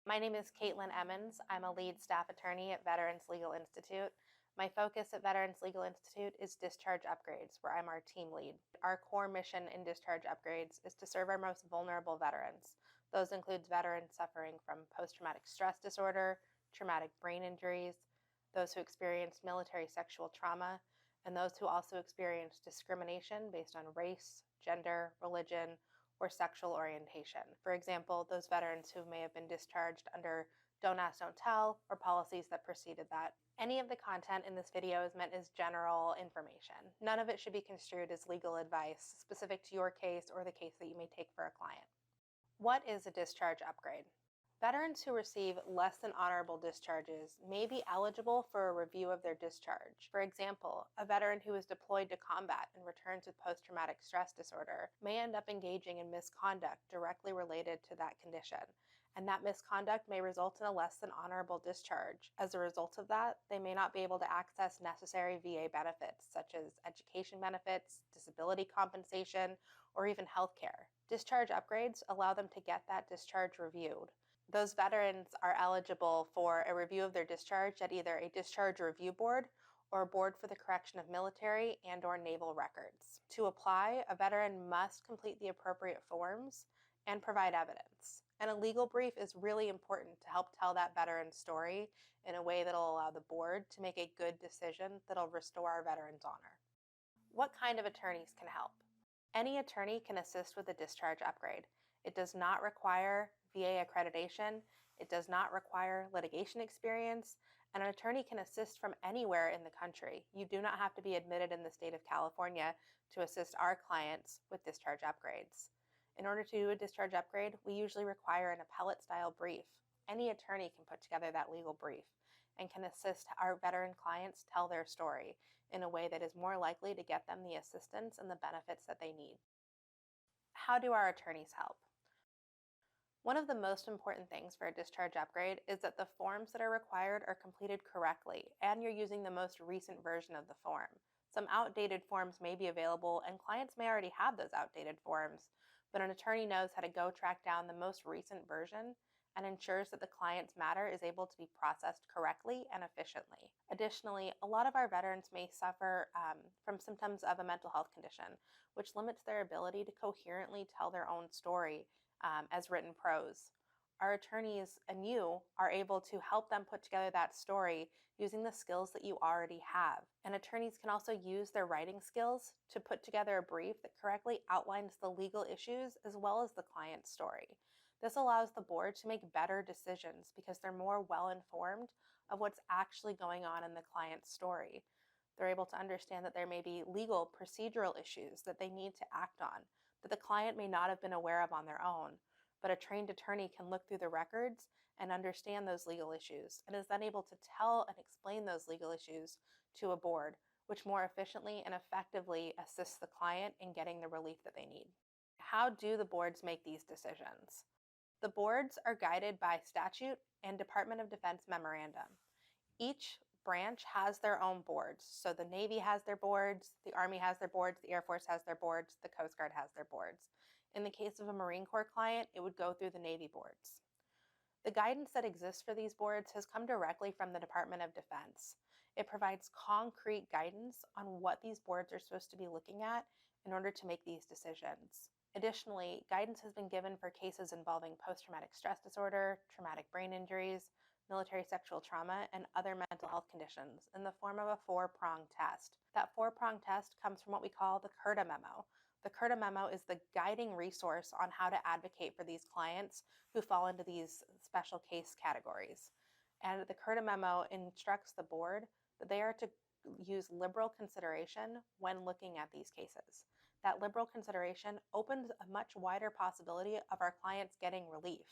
My name is Caitlin Emmons. I'm a lead staff attorney at Veterans Legal Institute. My focus at Veterans Legal Institute is Discharge Upgrades, where I'm our team lead. Our core mission in Discharge Upgrades is to serve our most vulnerable veterans. Those include veterans suffering from post-traumatic stress disorder, traumatic brain injuries, those who experienced military sexual trauma, and those who also experienced discrimination based on race, gender, religion, or sexual orientation. For example, those veterans who may have been discharged under Don't Ask, Don't Tell, or policies that preceded that. Any of the content in this video is meant as general information. None of it should be construed as legal advice specific to your case or the case that you may take for a client. What is a discharge upgrade? Veterans who receive less than honorable discharges may be eligible for a review of their discharge. For example, a veteran who is deployed to combat and returns with post-traumatic stress disorder may end up engaging in misconduct directly related to that condition, and that misconduct may result in a less than honorable discharge. As a result of that, they may not be able to access necessary VA benefits, such as education benefits, disability compensation, or even health care. Discharge upgrades allow them to get that discharge reviewed. Those veterans are eligible for a review of their discharge at either a discharge review board or a board for the correction of military and/or naval records. To apply, a veteran must complete the appropriate forms and provide evidence. And a legal brief is really important to help tell that veteran's story in a way that'll allow the board to make a good decision that'll restore our veteran's honor. What kind of attorneys can help? Any attorney can assist with a discharge upgrade. It does not require VA accreditation, it does not require litigation experience, and an attorney can assist from anywhere in the country. You do not have to be admitted in the state of California to assist our clients with discharge upgrades. In order to do a discharge upgrade, we usually require an appellate-style brief. Any attorney can put together that legal brief and can assist our veteran clients tell their story in a way that is more likely to get them the assistance and the benefits that they need. How do our attorneys help? One of the most important things for a discharge upgrade is that the forms that are required are completed correctly and you're using the most recent version of the form. Some outdated forms may be available and clients may already have those outdated forms, but an attorney knows how to go track down the most recent version and ensures that the client's matter is able to be processed correctly and efficiently. Additionally, a lot of our veterans may suffer from symptoms of a mental health condition, which limits their ability to coherently tell their own story as written prose. Our attorneys and you are able to help them put together that story using the skills that you already have. And attorneys can also use their writing skills to put together a brief that correctly outlines the legal issues as well as the client's story. This allows the board to make better decisions because they're more well-informed of what's actually going on in the client's story. They're able to understand that there may be legal procedural issues that they need to act on, that the client may not have been aware of on their own, but a trained attorney can look through the records and understand those legal issues and is then able to tell and explain those legal issues to a board, which more efficiently and effectively assists the client in getting the relief that they need. How do the boards make these decisions? The boards are guided by statute and Department of Defense memorandum. Each branch has their own boards. So the Navy has their boards, the Army has their boards, the Air Force has their boards, the Coast Guard has their boards. In the case of a Marine Corps client, it would go through the Navy boards. The guidance that exists for these boards has come directly from the Department of Defense. It provides concrete guidance on what these boards are supposed to be looking at in order to make these decisions. Additionally, guidance has been given for cases involving post-traumatic stress disorder, traumatic brain injuries, military sexual trauma, and other mental health conditions in the form of a 4-pronged test. That 4-pronged test comes from what we call the CURTA memo. The CURTA memo is the guiding resource on how to advocate for these clients who fall into these special case categories. And the CURTA memo instructs the board that they are to use liberal consideration when looking at these cases. That liberal consideration opens a much wider possibility of our clients getting relief,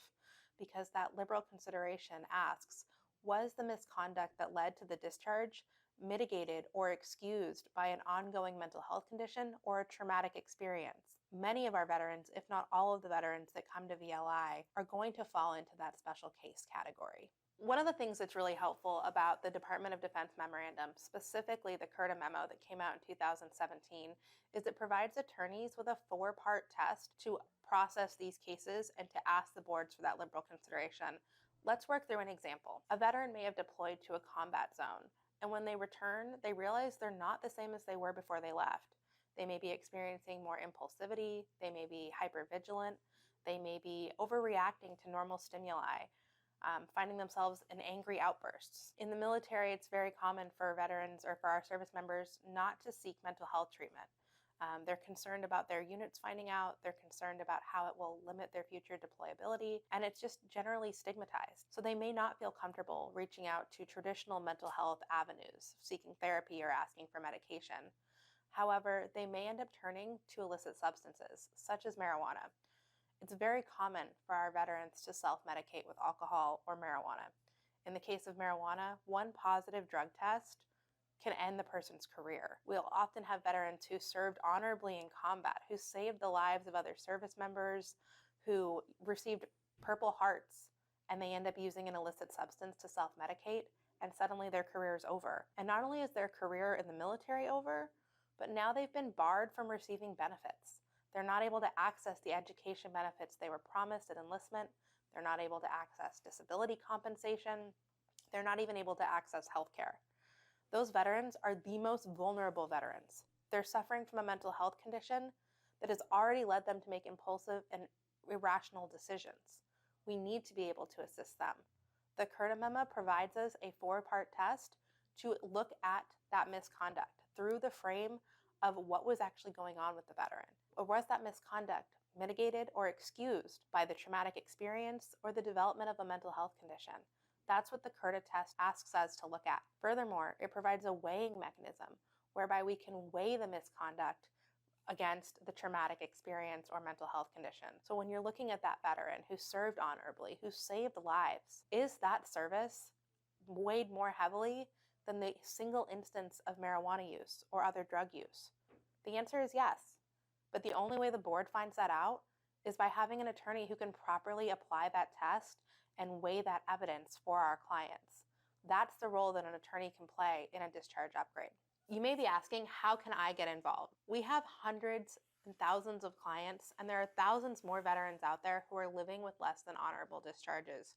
because that liberal consideration asks, was the misconduct that led to the discharge mitigated or excused by an ongoing mental health condition or a traumatic experience? Many of our veterans, if not all of the veterans that come to VLI, are going to fall into that special case category. One of the things that's really helpful about the Department of Defense memorandum, specifically the CURTA memo that came out in 2017, is it provides attorneys with a 4-part test to process these cases and to ask the boards for that liberal consideration. Let's work through an example. A veteran may have deployed to a combat zone, and when they return, they realize they're not the same as they were before they left. They may be experiencing more impulsivity, they may be hypervigilant, they may be overreacting to normal stimuli, finding themselves in angry outbursts. In the military, it's very common for veterans or for our service members not to seek mental health treatment. They're concerned about their units finding out, they're concerned about how it will limit their future deployability, and it's just generally stigmatized. So they may not feel comfortable reaching out to traditional mental health avenues, seeking therapy or asking for medication. However, they may end up turning to illicit substances, such as marijuana. It's very common for our veterans to self-medicate with alcohol or marijuana. In the case of marijuana, one positive drug test can end the person's career. We'll often have veterans who served honorably in combat, who saved the lives of other service members, who received Purple Hearts, and they end up using an illicit substance to self-medicate, and suddenly their career is over. And not only is their career in the military over, but now they've been barred from receiving benefits. They're not able to access the education benefits they were promised at enlistment. They're not able to access disability compensation. They're not even able to access healthcare. Those veterans are the most vulnerable veterans. They're suffering from a mental health condition that has already led them to make impulsive and irrational decisions. We need to be able to assist them. The CURTA memo provides us a 4-part test to look at that misconduct through the frame of what was actually going on with the veteran. Or was that misconduct mitigated or excused by the traumatic experience or the development of a mental health condition? That's what the CURTA test asks us to look at. Furthermore, it provides a weighing mechanism whereby we can weigh the misconduct against the traumatic experience or mental health condition. So when you're looking at that veteran who served honorably, who saved lives, is that service weighed more heavily than the single instance of marijuana use or other drug use? The answer is yes. But the only way the board finds that out is by having an attorney who can properly apply that test and weigh that evidence for our clients. That's the role that an attorney can play in a discharge upgrade. You may be asking, how can I get involved? We have hundreds and thousands of clients, and there are thousands more veterans out there who are living with less than honorable discharges,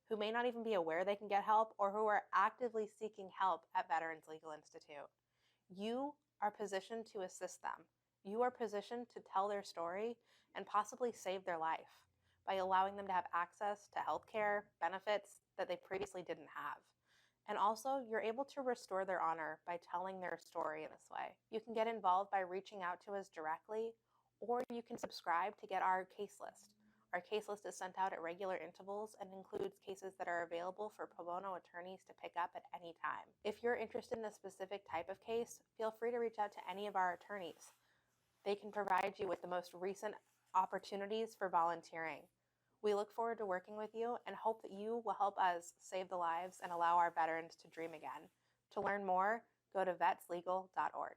who may not even be aware they can get help or who are actively seeking help at Veterans Legal Institute. You are positioned to assist them. You are positioned to tell their story and possibly save their life by allowing them to have access to healthcare benefits that they previously didn't have. And also, you're able to restore their honor by telling their story in this way. You can get involved by reaching out to us directly, or you can subscribe to get our case list. Our case list is sent out at regular intervals and includes cases that are available for pro bono attorneys to pick up at any time. If you're interested in a specific type of case, feel free to reach out to any of our attorneys. They can provide you with the most recent opportunities for volunteering. We look forward to working with you and hope that you will help us save the lives and allow our veterans to dream again. To learn more, go to vetslegal.org.